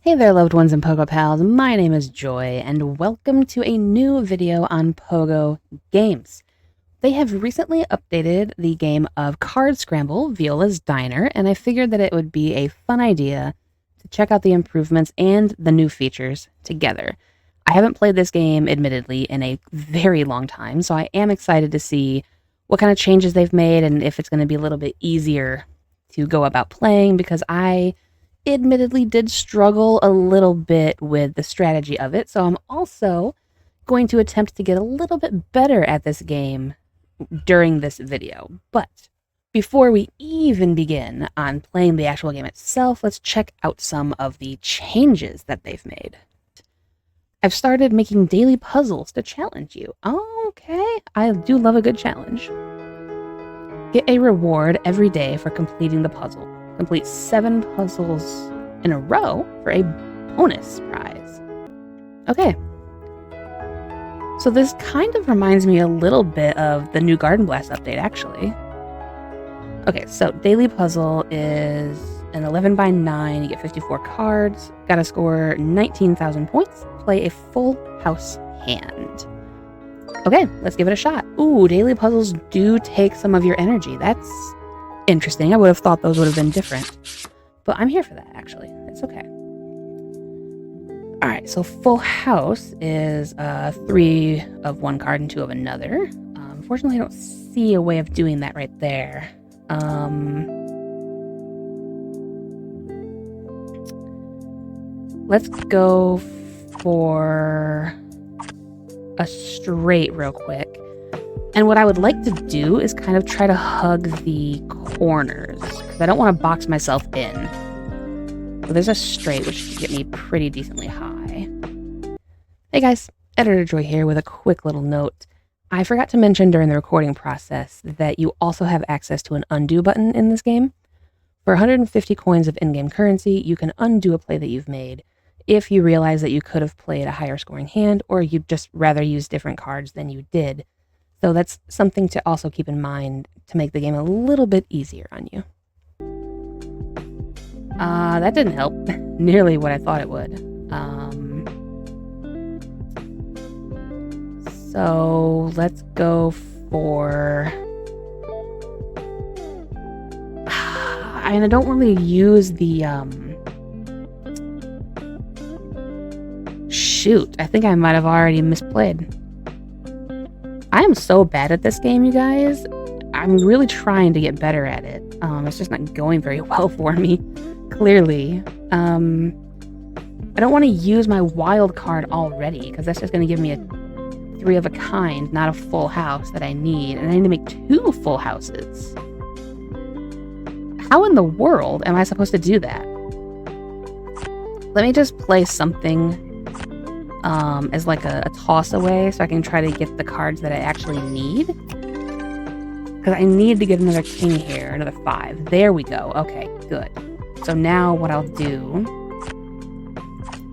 Hey there, loved ones and Pogo Pals. My name is Joy, and welcome to a new video on Pogo games. They have recently updated the game of Card Scramble, Viola's Diner, and I figured that it would be a fun idea to check out the improvements and the new features together. I haven't played this game, admittedly, in a very long time, so I am excited to see what kind of changes they've made and if it's going to be a little bit easier to go about playing, because I admittedly did struggle a little bit with the strategy of it, so I'm also going to attempt to get a little bit better at this game during this video. But before we even begin on playing the actual game itself, let's check out some of the changes that they've made. I've started making daily puzzles to challenge you. Okay, I do love a good challenge. Get a reward every day for completing the puzzle. Complete 7 puzzles in a row for a bonus prize. Okay. So this kind of reminds me a little bit of the new Garden Blast update, actually. Okay, so daily puzzle is an 11 by 9. You get 54 cards. Gotta score 19,000 points. Play a full house hand. Okay, let's give it a shot. Ooh, daily puzzles do take some of your energy. That's interesting. I would have thought those would have been different, but I'm here for that, actually. It's okay. All right, so full house is 3 of one card and 2 of another. Unfortunately, I don't see a way of doing that right there. Let's go for a straight real quick. And what I would like to do is kind of try to hug the corners, because I don't want to box myself in. So there's a straight, which should get me pretty decently high. Hey guys, Editor Joy here with a quick little note. I forgot to mention during the recording process that you also have access to an undo button in this game. For 150 coins of in-game currency, you can undo a play that you've made if you realize that you could have played a higher scoring hand, or you'd just rather use different cards than you did. So that's something to also keep in mind to make the game a little bit easier on you. That didn't help. Nearly what I thought it would. So let's go for... And I don't really use the... Shoot, I think I might have already misplayed. I am so bad at this game, you guys. I'm really trying to get better at it. It's just not going very well for me, clearly. I don't want to use my wild card already, because that's just going to give me a 3 of a kind, not a full house that I need. And I need to make 2 full houses. How in the world am I supposed to do that? Let me just play something as like a toss away, so I can try to get the cards that I actually need. Because I need to get another king here, another 5. There we go. Okay, good. So now what I'll do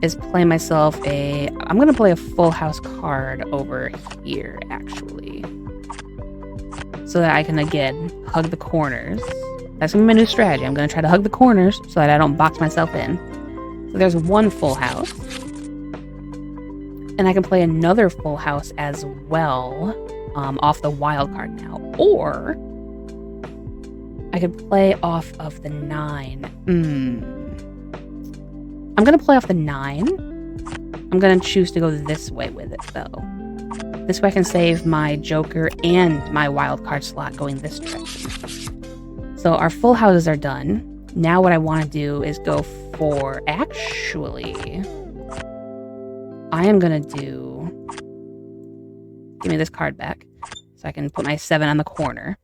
is play myself I'm going to play a full house card over here, actually. So that I can, again, hug the corners. That's going to be my new strategy. I'm going to try to hug the corners so that I don't box myself in. So there's 1 full house. And I can play another full house as well, off the wild card now. Or I could play off of the 9. I'm going to play off the 9. I'm going to choose to go this way with it, though. This way I can save my joker and my wild card slot going this direction. So our full houses are done. Now what I want to do is go for... Actually... I am going to do... Give me this card back so I can put my 7 on the corner.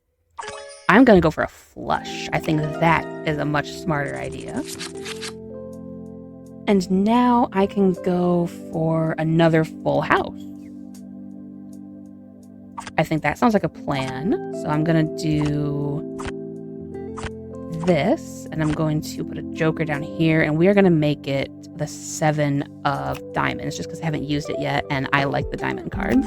I'm going to go for a flush. I think that is a much smarter idea. And now I can go for another full house. I think that sounds like a plan. So I'm going to do this, and I'm going to put a joker down here, and we are going to make it the 7 of diamonds, just because I haven't used it yet, and I like the diamond card.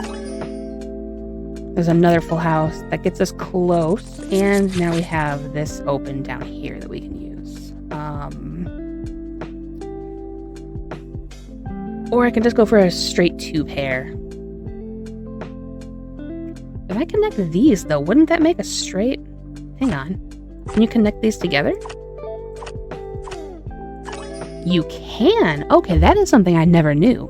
There's another full house that gets us close, and now we have this open down here that we can use. Or I can just go for a straight 2 pair. If I connect these, though, wouldn't that make a straight? Hang on. Can you connect these together? You can! Okay, that is something I never knew.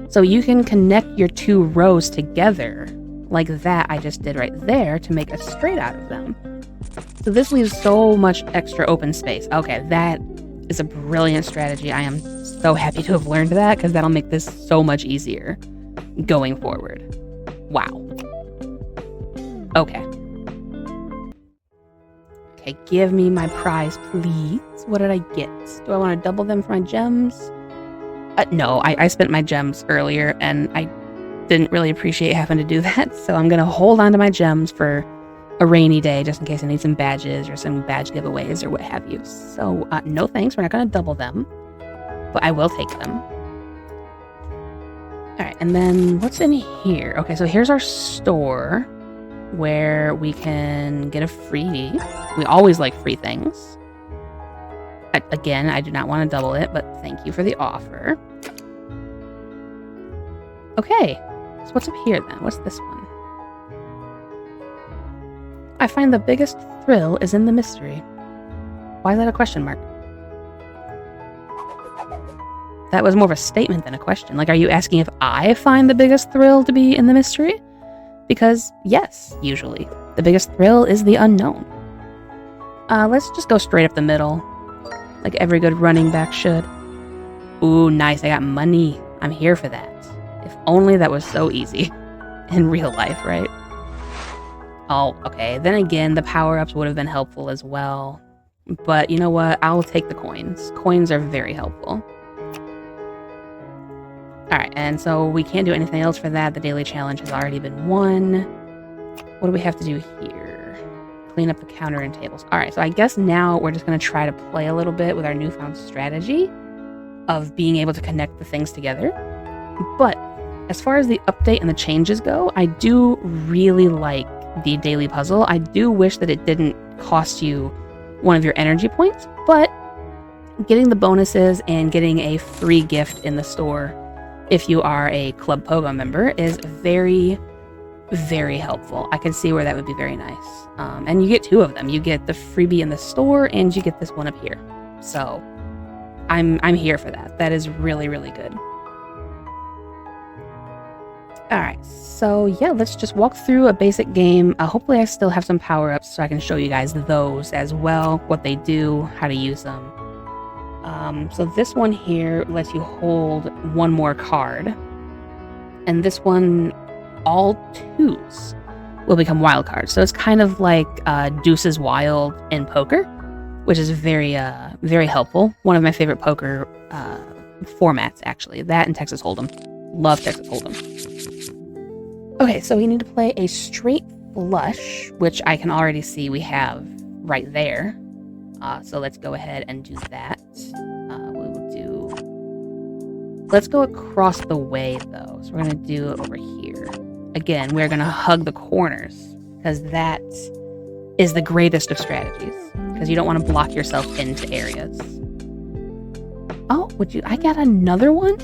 So you can connect your 2 rows together, like that I just did right there, to make a straight out of them. So this leaves so much extra open space. Okay, that is a brilliant strategy. I am so happy to have learned that, because that'll make this so much easier going forward. Wow. Okay. Okay, give me my prize, please. What did I get? Do I want to double them for my gems? No, I spent my gems earlier, and I didn't really appreciate having to do that, so I'm going to hold on to my gems for a rainy day, just in case I need some badges or some badge giveaways or what have you. So, no thanks, we're not going to double them, but I will take them. Alright, and then what's in here? Okay, so here's our store, where we can get a freebie. We always like free things. Again, I do not want to double it, but thank you for the offer. Okay, so what's up here then? What's this one? I find the biggest thrill is in the mystery. Why is that a question mark? That was more of a statement than a question. Like, are you asking if I find the biggest thrill to be in the mystery? Because, yes, usually. The biggest thrill is the unknown. Let's just go straight up the middle. Like every good running back should. Ooh, nice, I got money. I'm here for that. If only that was so easy. In real life, right? Oh, okay. Then again, the power-ups would have been helpful as well. But you know what? I'll take the coins. Coins are very helpful. Alright, and so we can't do anything else for that. The daily challenge has already been won. What do we have to do here? Clean up the counter and tables. Alright, so I guess now we're just going to try to play a little bit with our newfound strategy of being able to connect the things together. But as far as the update and the changes go, I do really like the daily puzzle. I do wish that it didn't cost you one of your energy points, but getting the bonuses and getting a free gift in the store if you are a Club Pogo member is very, very helpful. I can see where that would be very nice. And you get 2 of them. You get the freebie in the store, and you get this one up here. So I'm here for that. That is really, really good. Alright, so yeah, let's just walk through a basic game. Hopefully I still have some power-ups so I can show you guys those as well, what they do, how to use them. So this one here lets you hold 1 more card. And this one, all 2s will become wild cards. So it's kind of like Deuce's Wild in poker, which is very, very helpful. One of my favorite poker formats, actually. That and Texas Hold'em. Love Texas Hold'em. Okay, so we need to play a straight flush, which I can already see we have right there. So let's go ahead and do that. We will do... Let's go across the way, though. So we're going to do it over here. Again, we're going to hug the corners, because that is the greatest of strategies. Because you don't want to block yourself into areas. Oh, I got another one?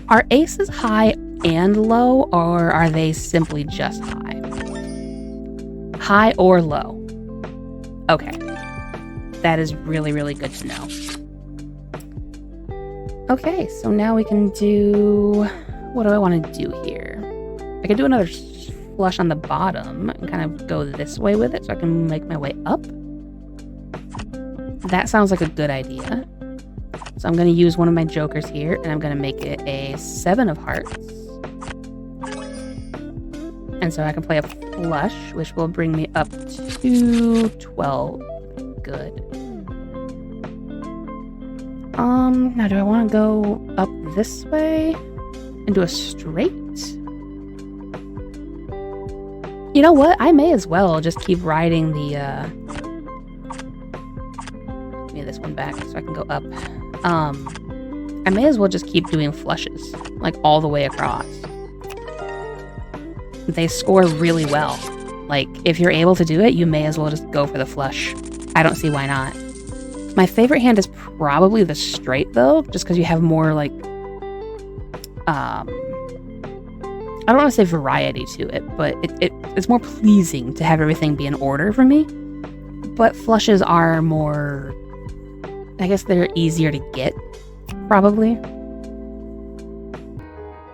Are aces high and low, or are they simply just high? High or low? Okay. That is really, really good to know. Okay, so now we can do... What do I want to do here? I could do another flush on the bottom and kind of go this way with it so I can make my way up. That sounds like a good idea. So I'm going to use one of my jokers here, and I'm going to make it a 7 of hearts. And so I can play a flush, which will bring me up to 12. Good. Now do I want to go up this way and do a straight? You know what? I may as well just keep riding the, give me this one back so I can go up. I may as well just keep doing flushes, like all the way across. They score really well. Like, if you're able to do it, you may as well just go for the flush. I don't see why not. My favorite hand is probably the straight, though, just because you have more, like, I don't want to say variety to it, but it's more pleasing to have everything be in order for me. But flushes are more, I guess they're easier to get, probably.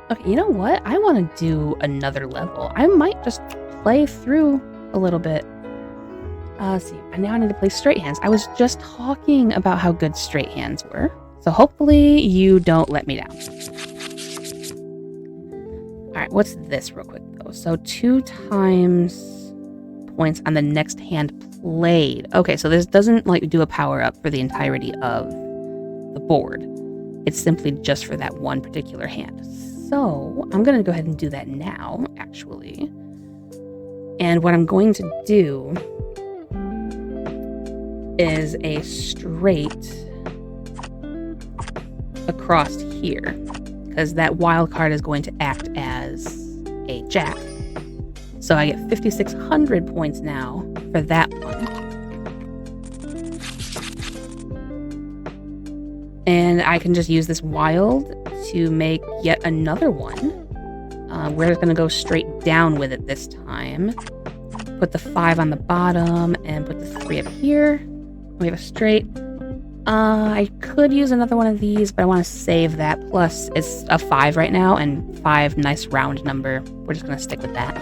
Okay, you know what? I want to do another level. I might just play through a little bit. Let's see. Now I need to play straight hands. I was just talking about how good straight hands were. So hopefully you don't let me down. All right, what's this real quick, though? So 2 times points on the next hand played. Okay, so this doesn't, like, do a power-up for the entirety of the board. It's simply just for that one particular hand. So I'm going to go ahead and do that now, actually. And what I'm going to do is a straight across here, because that wild card is going to act as a jack. So I get 5,600 points now for that one. And I can just use this wild to make yet another one. We're just going to go straight down with it this time. Put the 5 on the bottom and put the 3 up here. We have a straight. I could use another one of these, but I want to save that. Plus, it's a 5 right now, and 5, nice round number. We're just going to stick with that.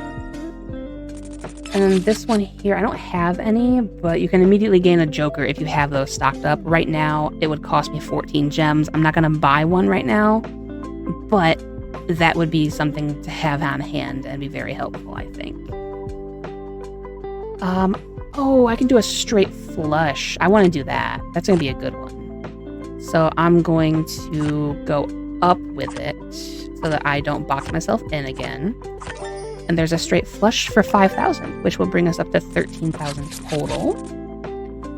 And then this one here, I don't have any, but you can immediately gain a joker if you have those stocked up. Right now, it would cost me 14 gems. I'm not going to buy one right now, but that would be something to have on hand and be very helpful, I think. Oh, I can do a straight flush. I want to do that. That's going to be a good one. So I'm going to go up with it so that I don't box myself in again. And there's a straight flush for 5,000, which will bring us up to 13,000 total.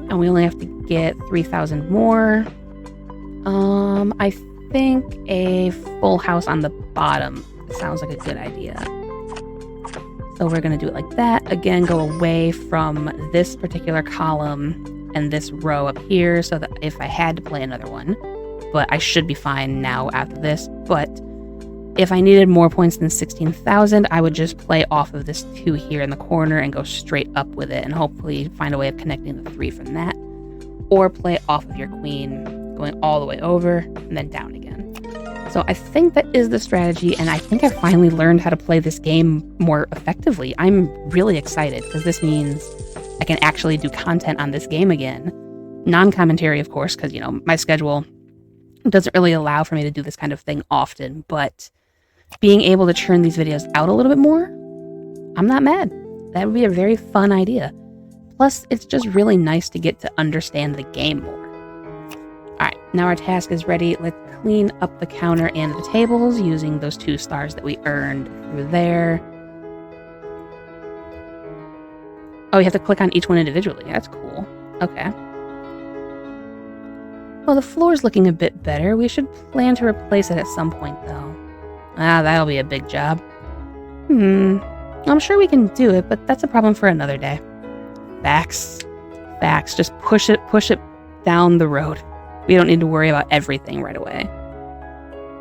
And we only have to get 3,000 more. I think a full house on the bottom sounds like a good idea. So we're going to do it like that. Again, go away from this particular column and this row up here so that if I had to play another one, but I should be fine now after this. But if I needed more points than 16,000, I would just play off of this 2 here in the corner and go straight up with it and hopefully find a way of connecting the 3 from that. Or play off of your queen, going all the way over and then down again. So I think that is the strategy, and I think I finally learned how to play this game more effectively. I'm really excited because this means I can actually do content on this game again. Non-commentary, of course, because, you know, my schedule doesn't really allow for me to do this kind of thing often, but being able to churn these videos out a little bit more, I'm not mad. That would be a very fun idea. Plus, it's just really nice to get to understand the game more. Alright, now our task is ready. Let's clean up the counter and the tables using those 2 stars that we earned through there. Oh, you have to click on each one individually. That's cool. Okay. Well, the floor's looking a bit better. We should plan to replace it at some point, though. That'll be a big job. I'm sure we can do it, but that's a problem for another day. Facts. Just push it down the road. We don't need to worry about everything right away.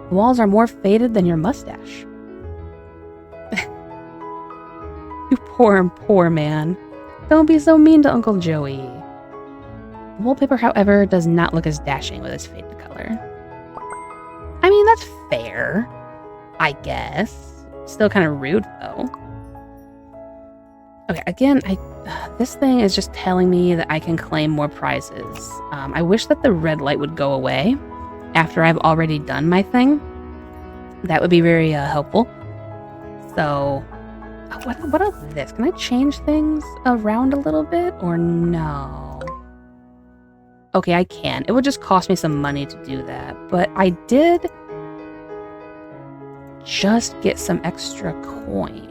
The walls are more faded than your mustache. You poor man. Don't be so mean to Uncle Joey. The wallpaper, however, does not look as dashing with its faded color. I mean, that's fair, I guess. Still kind of rude, though. Okay, again, this thing is just telling me that I can claim more prizes. I wish that the red light would go away after I've already done my thing. That would be very helpful. So, what about this? Can I change things around a little bit or no? Okay, I can. It would just cost me some money to do that, but I did just get some extra coin.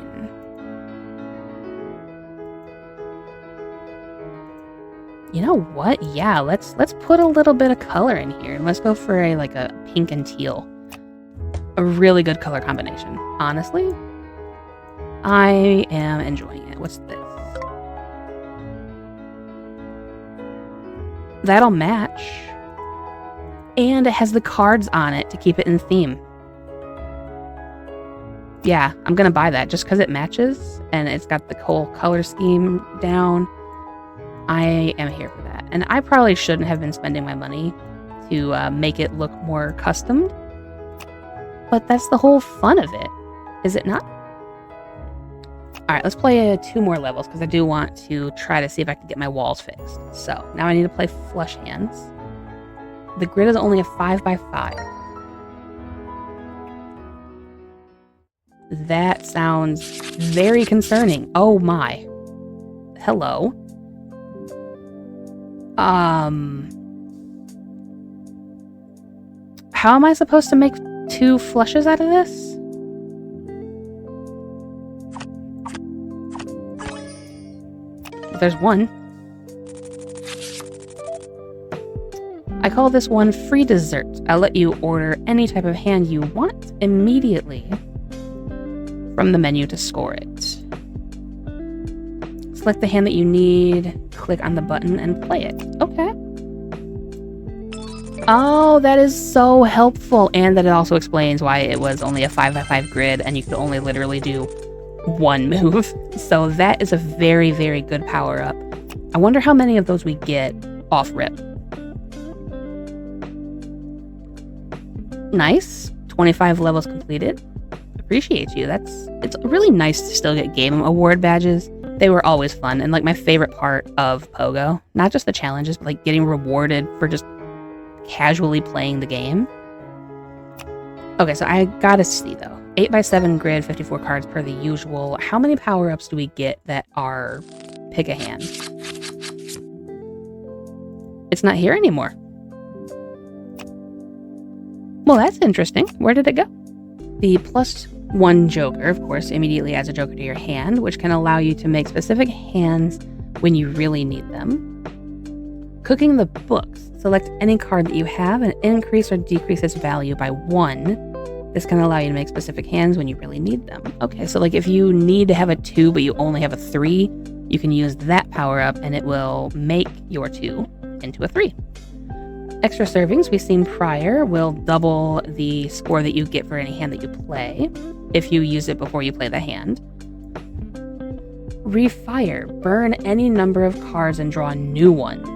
You know what? Yeah, let's put a little bit of color in here. Let's go for a pink and teal. A really good color combination. Honestly, I am enjoying it. What's this? That'll match. And it has the cards on it to keep it in theme. Yeah, I'm gonna buy that just because it matches and it's got the whole color scheme down. I am here for that. And I probably shouldn't have been spending my money to make it look more customed. But that's the whole fun of it, is it not? All right, let's play 2 more levels because I do want to try to see if I can get my walls fixed. So now I need to play flush hands. The grid is only a 5x5. That sounds very concerning. Oh my. Hello. How am I supposed to make 2 flushes out of this? There's 1. I call this one free dessert. I'll let you order any type of hand you want immediately from the menu to score it. Select the hand that you need, click on the button, and play it. Okay. Oh, that is so helpful. And that it also explains why it was only a 5x5 grid and you could only literally do 1 move. So that is a very, very good power-up. I wonder how many of those we get off rip. Nice. 25 levels completed. Appreciate you. It's really nice to still get game award badges. They were always fun and like my favorite part of Pogo. Not just the challenges, but like getting rewarded for just casually playing the game. Okay, so I gotta see though. 8x7 grid, 54 cards per the usual. How many power-ups do we get that are pick a hand? It's not here anymore. Well, that's interesting. Where did it go? The +1 joker, of course, immediately adds a joker to your hand, which can allow you to make specific hands when you really need them. Cooking the books. Select any card that you have and increase or decrease its value by 1. This can allow you to make specific hands when you really need them. Okay, so like if you need to have a 2 but you only have a 3, you can use that power up and it will make your 2 into a 3. Extra servings we've seen prior will double the score that you get for any hand that you play if you use it before you play the hand. Refire. Burn any number of cards and draw new ones.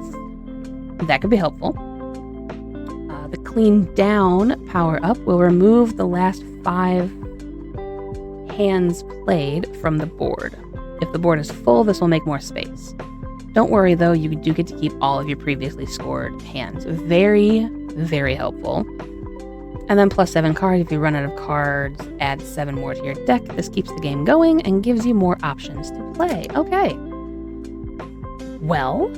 That could be helpful. The clean down power up will remove the last 5 hands played from the board. If the board is full, this will make more space. Don't worry though, you do get to keep all of your previously scored hands. Very, very helpful. And then +7 cards. If you run out of cards, add 7 more to your deck. This keeps the game going and gives you more options to play. Okay. Well,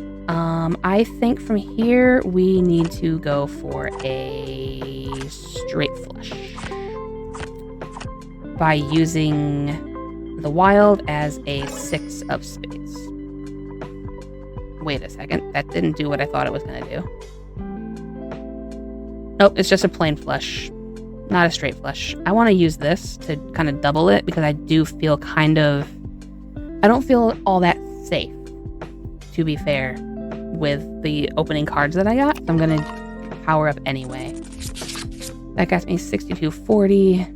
I think from here we need to go for a straight flush by using the wild as a 6 of spades. Wait a second, that didn't do what I thought it was going to do. Nope, it's just a plain flush, not a straight flush. I want to use this to kind of double it because I do feel I don't feel all that safe, to be fair, with the opening cards that I got. So I'm going to power up anyway. That got me 6240.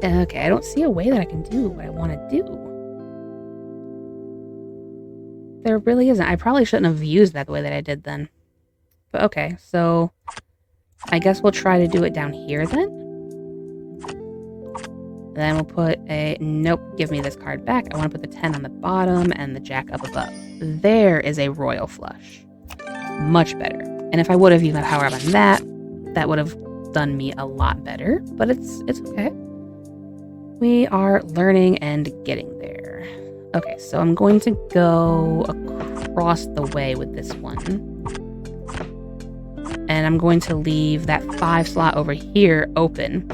Okay, I don't see a way that I can do what I want to do. There really isn't. I probably shouldn't have used that the way that I did then. But okay, so I guess we'll try to do it down here then. Then we'll put a... Nope, give me this card back. I want to put the 10 on the bottom and the jack up above. There is a royal flush. Much better. And if I would have used my power up on that, that would have done me a lot better. But it's okay. We are learning and getting there. Okay, so I'm going to go across the way with this one. And I'm going to leave that 5 slot over here open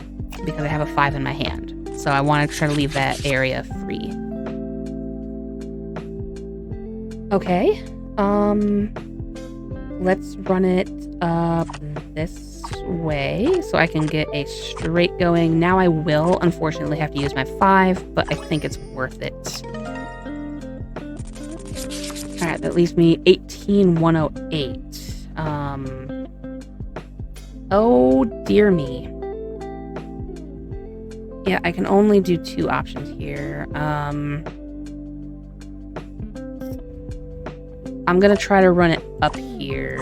because I have a 5 in my hand. So I want to try to leave that area free. Okay. Let's run it up this way so I can get a straight going. Now I will, unfortunately, have to use my 5, but I think it's worth it. Alright, That leaves me 18,108. Oh, dear me. Yeah, I can only do 2 options here. I'm gonna try to run it up here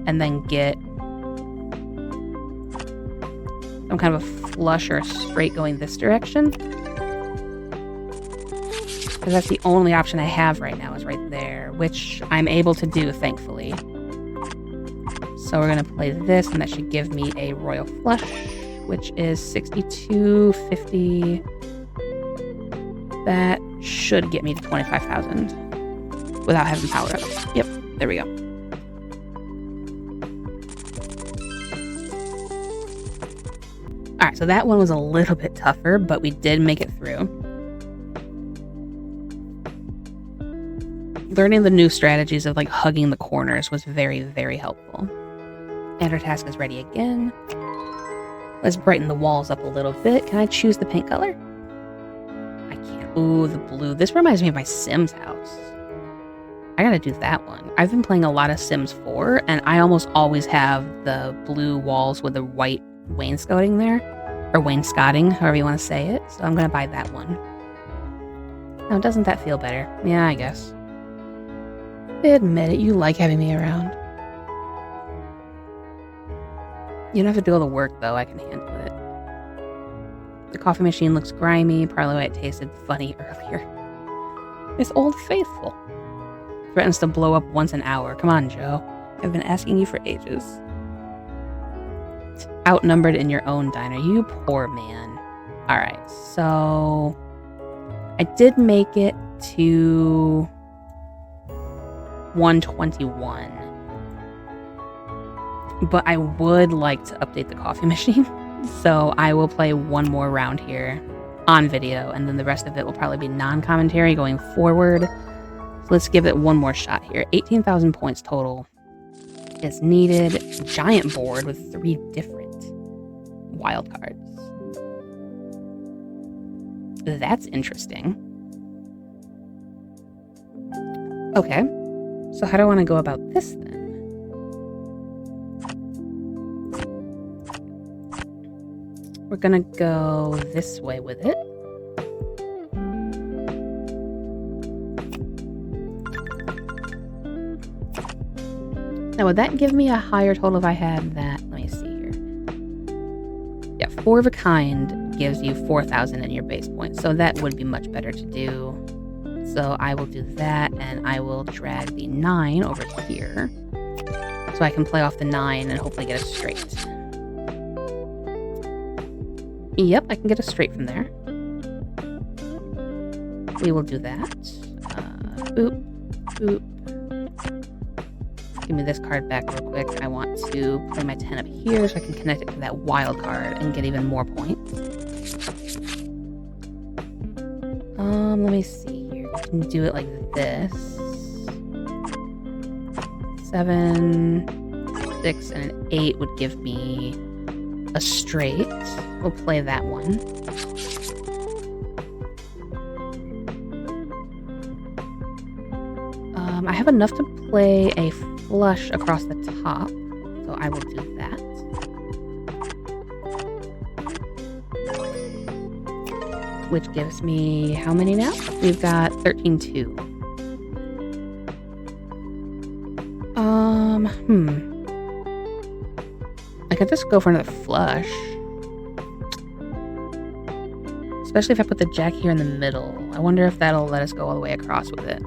and then get some kind of a flush or a straight going this direction. Because that's the only option I have right now is right there, which I'm able to do, thankfully. So we're going to play this, and that should give me a royal flush, which is 6250. That should get me to 25,000 without having power-ups. Yep, there we go. Alright, so that one was a little bit tougher, but we did make it through. Learning the new strategies of like hugging the corners was very, very helpful. And our task is ready again. Let's brighten the walls up a little bit. Can I choose the paint color? I can't. Ooh, the blue. This reminds me of my Sims house. I gotta do that one. I've been playing a lot of Sims 4, and I almost always have the blue walls with the white wainscoting there. Or wainscoting, however you want to say it. So I'm gonna buy that one. Now, doesn't that feel better? Yeah, I guess. Admit it, you like having me around. You don't have to do all the work, though. I can handle it. The coffee machine looks grimy, probably why it tasted funny earlier. It's Old Faithful. Threatens to blow up once an hour. Come on, Joe. I've been asking you for ages. Outnumbered in your own diner. You poor man. Alright, so... I did make it to... 121. But I would like to update the coffee machine. So I will play one more round here on video, and then the rest of it will probably be non-commentary going forward. So let's give it one more shot here. 18,000 points total is needed. Giant board with 3 different wild cards. That's interesting. Okay. So how do I want to go about this then? We're gonna go this way with it. Now, would that give me a higher total if I had that? Let me see here. Yeah, 4 of a kind gives you 4,000 in your base points, so that would be much better to do. So I will do that, and I will drag the 9 over here, so I can play off the 9 and hopefully get a straight. Yep, I can get a straight from there. We will do that. Boop, boop. Give me this card back real quick. I want to play my 10 up here so I can connect it to that wild card and get even more points. Let me see here. We can do it like this. 7, 6, and an 8 would give me a straight. We'll play that one. I have enough to play a flush across the top, so I will do that. Which gives me how many now? We've got 13-2. I could just go for another flush. Especially if I put the jack here in the middle. I wonder if that'll let us go all the way across with it.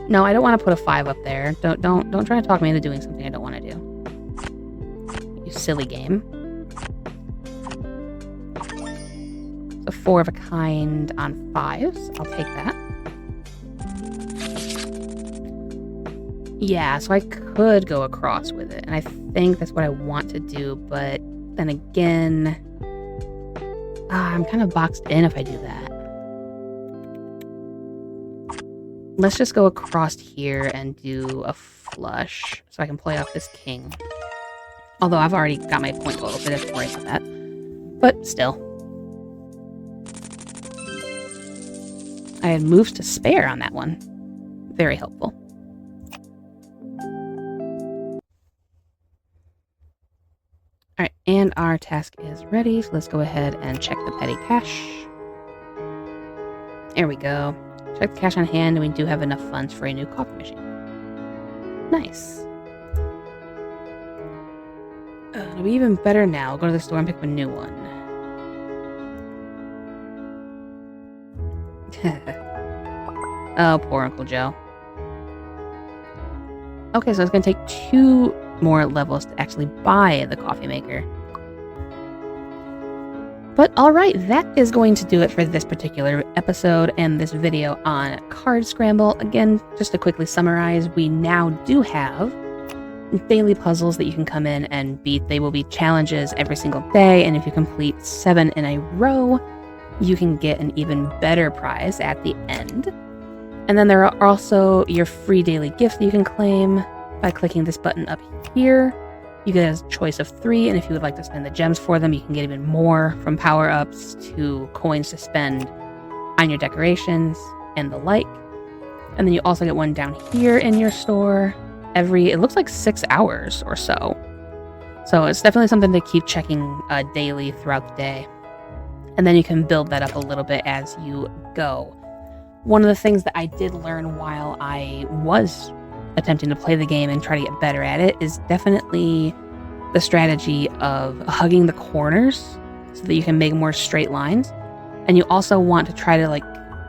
No, I don't want to put a 5 up there. Don't try to talk me into doing something I don't want to do. You silly game. So 4 of a kind on 5s. I'll take that. Yeah, so I could go across with it, and I think that's what I want to do, but then again, I'm kind of boxed in if I do that. Let's just go across here and do a flush, so I can play off this king. Although I've already got my point total, so I don't have to worry about that. But still. I had moves to spare on that one. Very helpful. Alright, and our task is ready, so let's go ahead and check the petty cash. There we go. Check the cash on hand, and we do have enough funds for a new coffee machine. Nice. It'll be even better now. I'll go to the store and pick up a new one. Oh, poor Uncle Joe. Okay, so it's going to take 2 more levels to actually buy the coffee maker. But alright, that is going to do it for this particular episode and this video on Card Scramble. Again, just to quickly summarize, we now do have daily puzzles that you can come in and beat. They will be challenges every single day, and if you complete 7 in a row, you can get an even better prize at the end. And then there are also your free daily gifts that you can claim by clicking this button up here. You get a choice of 3, and if you would like to spend the gems for them, you can get even more, from power-ups to coins to spend on your decorations and the like. And then you also get one down here in your store every, it looks like 6 hours or so. So it's definitely something to keep checking daily throughout the day. And then you can build that up a little bit as you go. One of the things that I did learn while I was attempting to play the game and try to get better at it is definitely the strategy of hugging the corners so that you can make more straight lines. And you also want to try to, like,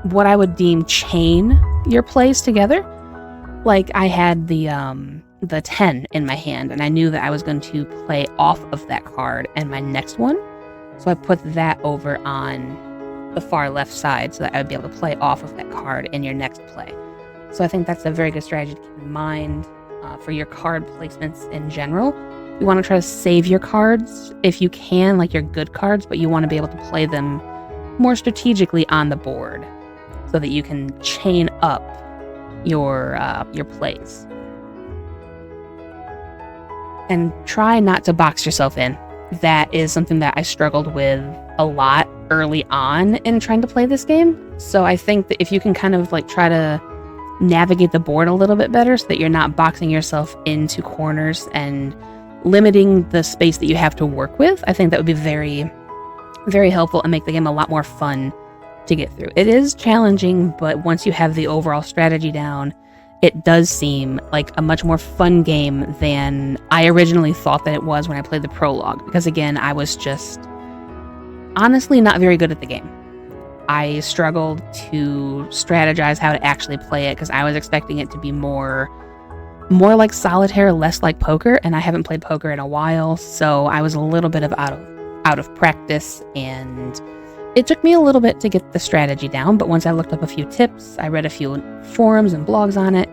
what I would deem chain your plays together. Like, I had the 10 in my hand, and I knew that I was going to play off of that card and my next one. So I put that over on the far left side so that I would be able to play off of that card in your next play. So I think that's a very good strategy to keep in mind for your card placements in general. You want to try to save your cards if you can, like your good cards, but you want to be able to play them more strategically on the board so that you can chain up your plays. And try not to box yourself in. That is something that I struggled with a lot early on in trying to play this game. So I think that if you can kind of like try to navigate the board a little bit better so that you're not boxing yourself into corners and limiting the space that you have to work with, I think that would be very, very helpful and make the game a lot more fun to get through. It is challenging, but once you have the overall strategy down, it does seem like a much more fun game than I originally thought that it was when I played the prologue. Because again, I was just honestly not very good at the game. I struggled to strategize how to actually play it because I was expecting it to be more like Solitaire, less like poker, and I haven't played poker in a while, so I was a little bit of out of practice, and it took me a little bit to get the strategy down. But once I looked up a few tips, I read a few forums and blogs on it,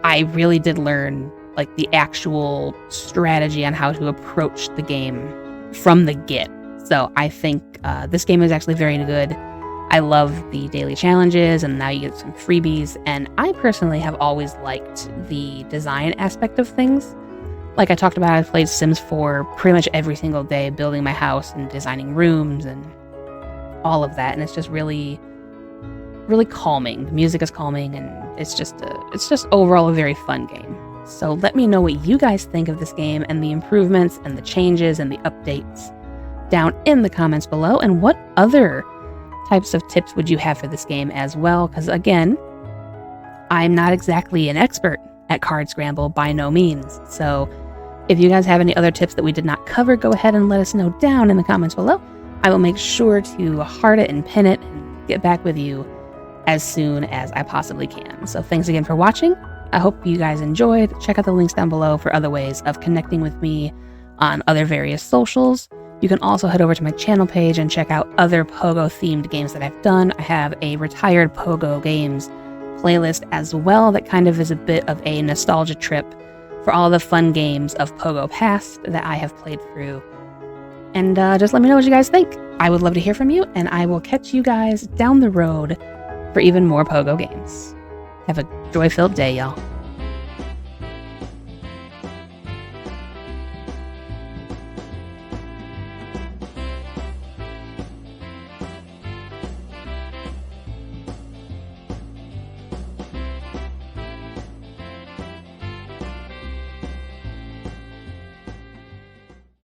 I really did learn like the actual strategy on how to approach the game from the get. So I think this game is actually very good. I love the daily challenges, and now you get some freebies. And I personally have always liked the design aspect of things. Like I talked about, I've played Sims 4 pretty much every single day, building my house and designing rooms and all of that. And it's just really, really calming. The music is calming, and it's just overall a very fun game. So let me know what you guys think of this game and the improvements and the changes and the updates down in the comments below, and what other types of tips would you have for this game as well, because again, I'm not exactly an expert at Card Scramble by no means. So if you guys have any other tips that we did not cover, go ahead and let us know down in the comments below. I will make sure to heart it and pin it and get back with you as soon as I possibly can. So thanks again for watching. I hope you guys enjoyed. Check out the links down below for other ways of connecting with me on other various socials. You can also head over to my channel page and check out other Pogo-themed games that I've done. I have a retired Pogo games playlist as well that kind of is a bit of a nostalgia trip for all the fun games of Pogo past that I have played through. And just let me know what you guys think. I would love to hear from you, and I will catch you guys down the road for even more Pogo games. Have a joy-filled day, y'all.